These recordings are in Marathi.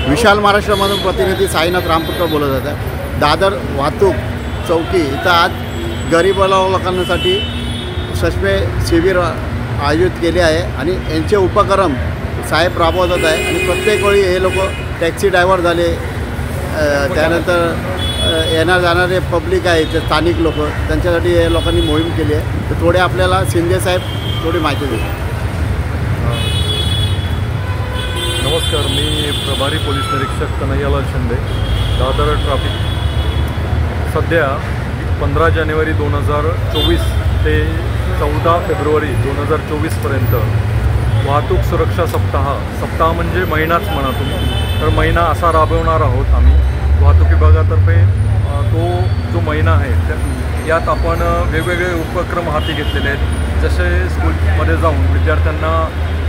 विशाल महाराष्ट्रामधून प्रतिनिधी साईनाथ रामपुरकर बोलत होता। दादर वाहतूक चौकी इथं आज गरीब लोकांसाठी सश्मे शिबिर आयोजित केले आहे आणि यांचे उपक्रम साहेब राबवत आहे आणि प्रत्येक वेळी हे लोक टॅक्सी ड्रायव्हर झाले, त्यानंतर येणार जाणारे पब्लिक आहे ते स्थानिक लोक, त्यांच्यासाठी हे लोकांनी मोहीम केली आहे। तर थोडे आपल्याला शिंदे साहेब थोडी माहिती देतात। नमस्कार, मी प्रभारी पोलीस निरीक्षक कन्हैयालाल शिंदे, दादर ट्रॅफिक। सध्या 15 जानेवारी 2024 ते 14 फेब्रुवारी 2024पर्यंत वाहतूक सुरक्षा सप्ताह म्हणजे महिनाच म्हणा तुम्ही, तर महिना असा राबवणार आहोत आम्ही वाहतूक विभागातर्फे। तो जो महिना आहे यात आपण वेगवेगळे उपक्रम हाती घेतलेले आहेत, जसे स्कूलमध्ये जाऊन विद्यार्थ्यांना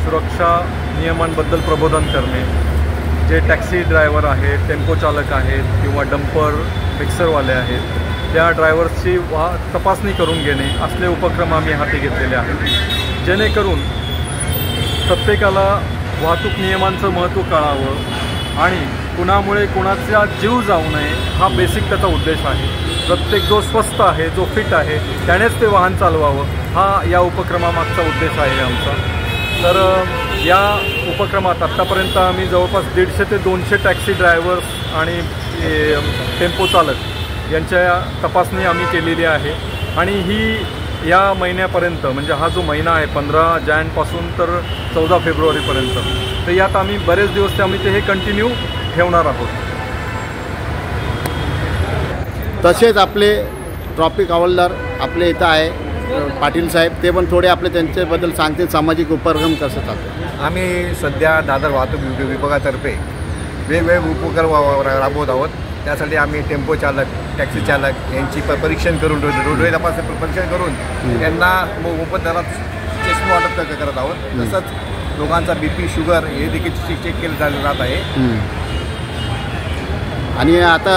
सुरक्षा नियमांबद्दल प्रबोधन करणे, जे टॅक्सी ड्रायव्हर आहेत, टेम्पो चालक आहेत किंवा डंपर मिक्सरवाले आहेत, त्या ड्रायव्हर्सची तपासणी करून घेणे, असले उपक्रम आम्ही हाती घेतलेले आहेत, जेणेकरून प्रत्येकाला वाहतूक नियमांचं महत्त्व कळावं आणि कुणामुळे कुणाचा जीव जाऊ नये, हा बेसिक त्याचा उद्देश आहे। प्रत्येक जो स्वस्थ आहे, जो फिट आहे, त्यानेच ते वाहन चालवावं, हा या उपक्रमामागचा उद्देश आहे आमचा। तर या उपक्रमात आत्तापर्यंत आम्ही जवळपास 150 ते 200 टॅक्सी ड्रायव्हर्स आणि टेम्पो चालक यांच्या तपासणी आम्ही केलेली आहे आणि ही या महिन्यापर्यंत म्हणजे हा जो महिना आहे 15 जानेपासून तर 14 फेब्रुवारीपर्यंत, तर यात आम्ही बरेच दिवस आम्ही ते हे कंटिन्यू ठेवणार आहोत। तसेच आपले ट्रॅफिक हवालदार आपले इथं आहे पाटील साहेब, ते पण थोडे आपले त्यांच्याबद्दल सांगतील, सामाजिक उपक्रम कसं चालतं। आम्ही सध्या दादर वाहतूक विभागातर्फे वेगवेगळे उपक्रम राबवत आहोत। त्यासाठी आम्ही टेम्पो चालक, टॅक्सी चालक यांची परीक्षण करून रोडवे तपास परीक्षण करून त्यांना मोफत दरात चष्मे वाटप करत आहोत। तसंच लोकांचा BP, शुगर हे देखील चेक केलं जात आहे। आणि आता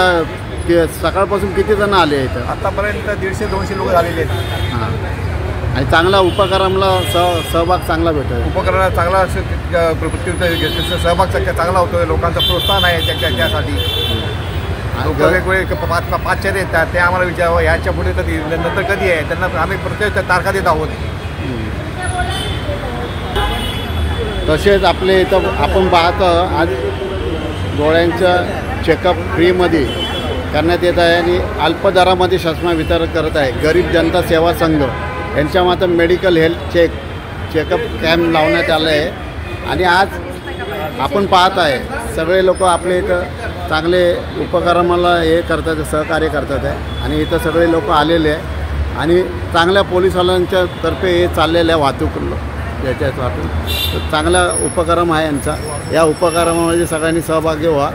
सकाळपासून किती जण आले इथं? आतापर्यंत 150-200 लोक झालेले आहेत। आणि चांगला उपक्रमाला सहभाग चांगला भेटतो, उपक्रमाला चांगला सहभाग चांगला होतो, लोकांचं प्रोत्साहन आहे त्यासाठी। वेगवेगळे पाचशे येतात, ते आम्हाला विचारावं याच्या पुढे कधी नंतर कधी आहे, त्यांना आम्ही प्रत्येक तारखा देत आहोत। तसेच आपले इथं आपण पाहतो आज डोळ्यांचं चेकअप फ्रीमध्ये करण्यात येत आहे आणि अल्प दरामध्ये चष्मा वितरण करत आहे। गरीब जनता सेवा संघ यांच्या मात्र मेडिकल हेल्थ चेकअप कॅम्प लावण्यात आलं आहे आणि आज आपण पाहत आहे सगळे लोक आपले इथं चांगले उपक्रमाला हे करतात, सहकार्य करतात आहे आणि इथं सगळे लोक आलेले आहे आणि चांगल्या पोलिसवाल्यांच्या तर्फे हे चाललेलं आहे वाहतूक याच्यातून। तर चांगला उपक्रम आहे यांचा, या उपक्रमामध्ये सगळ्यांनी सहभागी व्हा।